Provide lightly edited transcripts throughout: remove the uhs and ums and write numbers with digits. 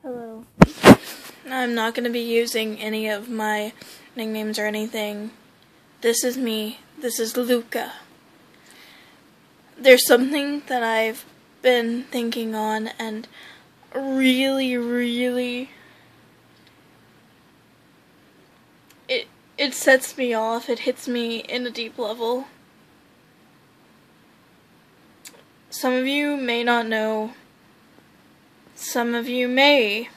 Hello. I'm not going to be using any of my nicknames or anything. This is me. This is Luca. There's something that I've been thinking on and really it sets me off. It hits me in a deep level. Some of you may not know. Some of you may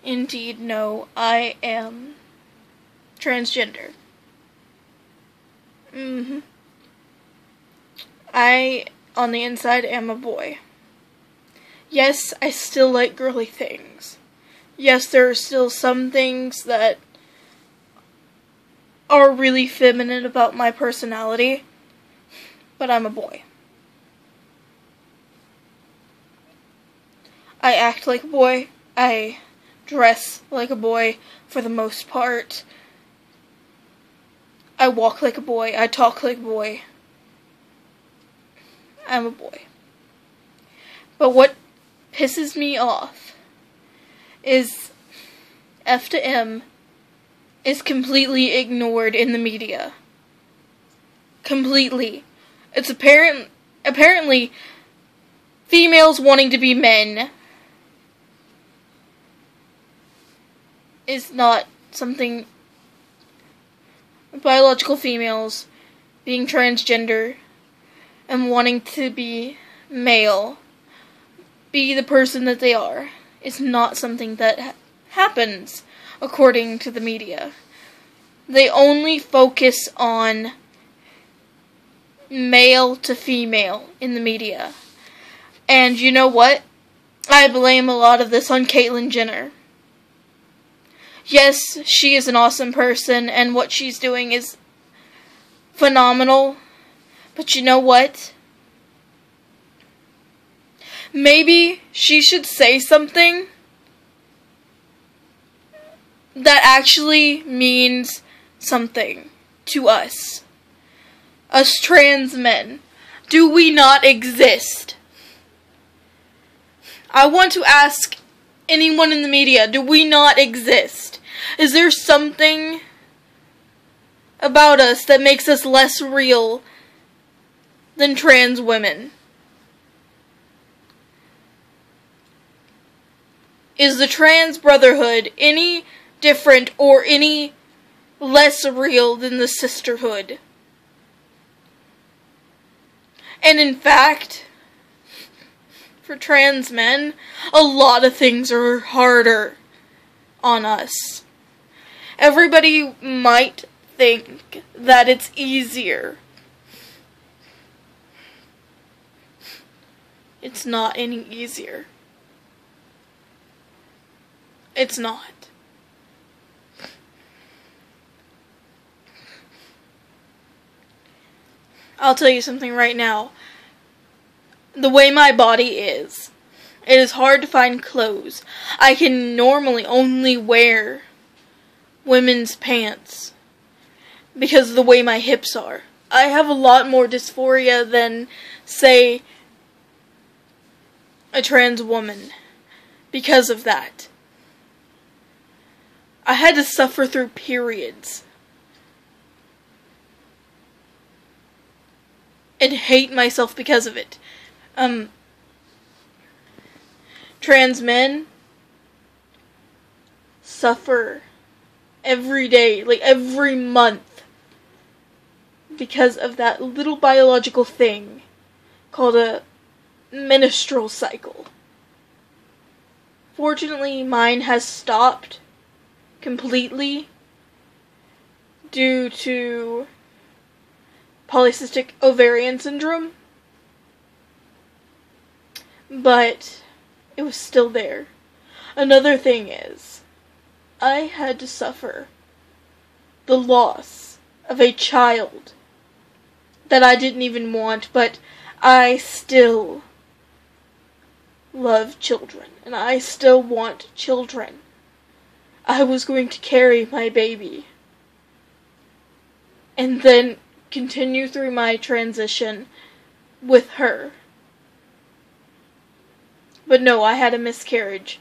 indeed know I am transgender. I, on the inside, am a boy. Yes, I still like girly things. Yes, there are still some things that are really feminine about my personality, but I'm a boy. I act like a boy. I dress like a boy for the most part. I walk like a boy. I talk like a boy. I'm a boy. But what pisses me off is F to M is completely ignored in the media. Completely. It's apparently females wanting to be men is not something. Biological females being transgender and wanting to be male, be the person that they are, is not something that happens according to the media. They only focus on male to female in the media. And you know what? I blame a lot of this on Caitlyn Jenner. Yes, she is an awesome person, and what she's doing is phenomenal. But you know what? Maybe she should say something that actually means something to us. Us trans men. Do we not exist? I want to ask anyone in the media, do we not exist? Is there something about us that makes us less real than trans women? Is the trans brotherhood any different or any less real than the sisterhood? And in fact, for trans men, a lot of things are harder on us. Everybody might think that it's easier. It's not any easier. It's not. I'll tell you something right now. The way my body is, it is hard to find clothes. I can normally only wear women's pants because of the way my hips are. I have a lot more dysphoria than, say, a trans woman because of that. I had to suffer through periods and hate myself because of it. Trans men suffer every day, like every month, because of that little biological thing called a menstrual cycle. Fortunately, mine has stopped completely due to polycystic ovarian syndrome, but it was still there. Another thing is, I had to suffer the loss of a child that I didn't even want, but I still love children, and I still want children. I was going to carry my baby, and then continue through my transition with her. But no, I had a miscarriage.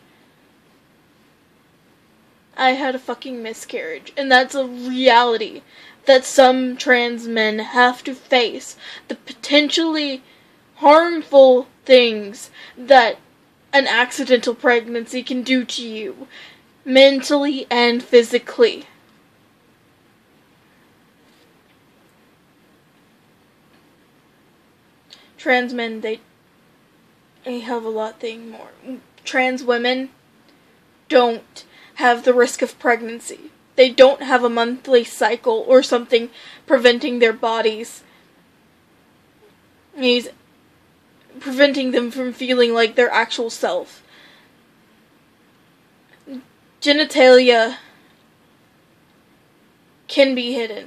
I had a fucking miscarriage. And that's a reality that some trans men have to face. The potentially harmful things that an accidental pregnancy can do to you, mentally and physically. Trans men, they have a lot more. Trans women don't have the risk of pregnancy. They don't have a monthly cycle or something preventing their bodies. He's preventing them from feeling like their actual self. Genitalia can be hidden.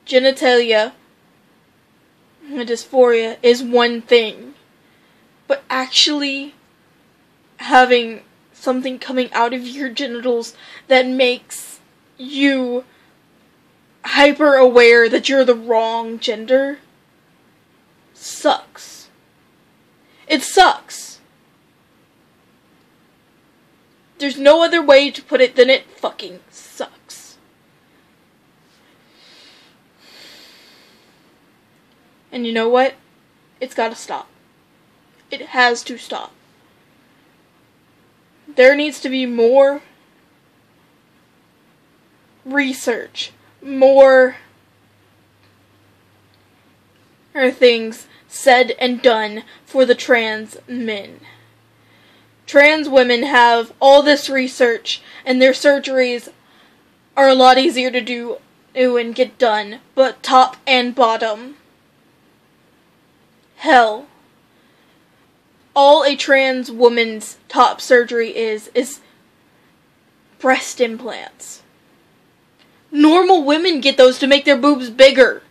Genitalia dysphoria is one thing, but actually having something coming out of your genitals that makes you hyper aware that you're the wrong gender sucks. It sucks. There's no other way to put it than it fucking sucks. And you know what? It's gotta stop. It has to stop. There needs to be more research, more things said and done for the trans men. Trans women have all this research, and their surgeries are a lot easier to do and get done, but top and bottom, hell. All a trans woman's top surgery is breast implants. Normal women get those to make their boobs bigger.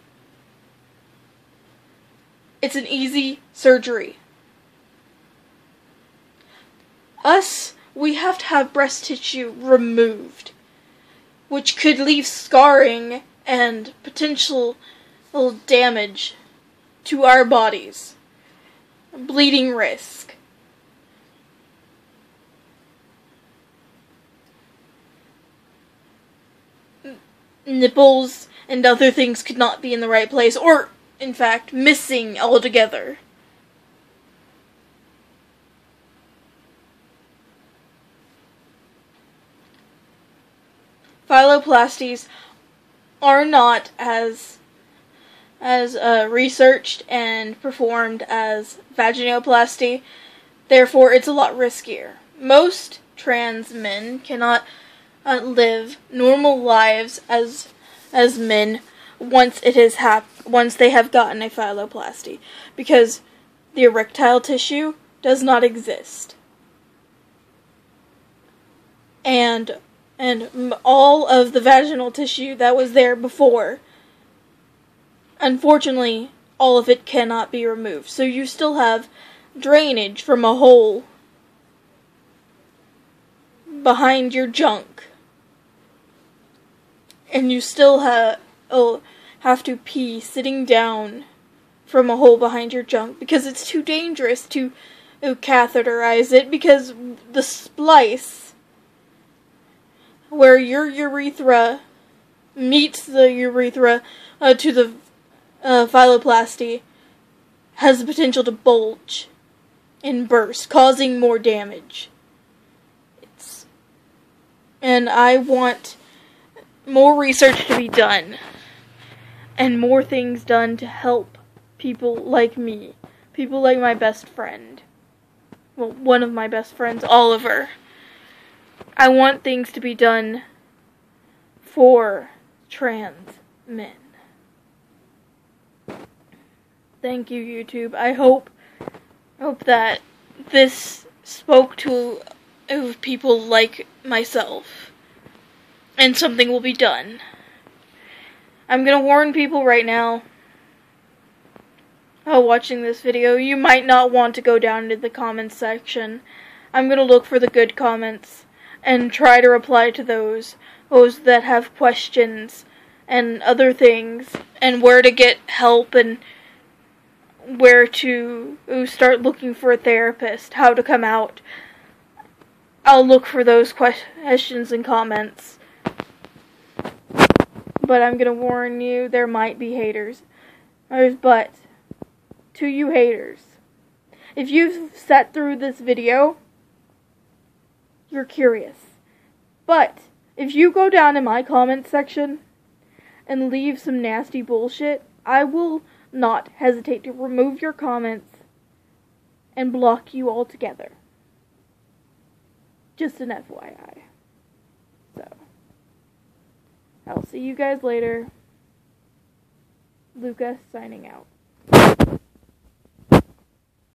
It's an easy surgery. Us, we have to have breast tissue removed, which could leave scarring and potential damage to our bodies. Bleeding risk. Nipples and other things could not be in the right place, or, in fact, missing altogether. Phalloplasties are not as researched and performed as vaginoplasty, therefore it's a lot riskier. Most trans men cannot live normal lives as men once they have gotten a phalloplasty, because the erectile tissue does not exist. And all of the vaginal tissue that was there before, unfortunately, all of it cannot be removed. So you still have drainage from a hole behind your junk. And you still have to pee sitting down from a hole behind your junk, because it's too dangerous to catheterize it, because the splice where your urethra meets the urethra to the phalloplasty has the potential to bulge and burst, causing more damage. And I want more research to be done, and more things done to help people like me, people like my best friend. Well, one of my best friends, Oliver. I want things to be done for trans men. Thank you, YouTube. I hope that this spoke to people like myself, and something will be done. I'm gonna warn people right now, watching this video, you might not want to go down into the comments section. I'm gonna look for the good comments and try to reply to those that have questions and other things, and where to get help, and where to start looking for a therapist, how to come out. I'll look for those questions and comments. But I'm gonna warn you, there might be haters. But, to you haters, if you've sat through this video, you're curious. But, if you go down in my comment section and leave some nasty bullshit, I will not hesitate to remove your comments and block you altogether. Just an FYI. So, I'll see you guys later. Luca signing out.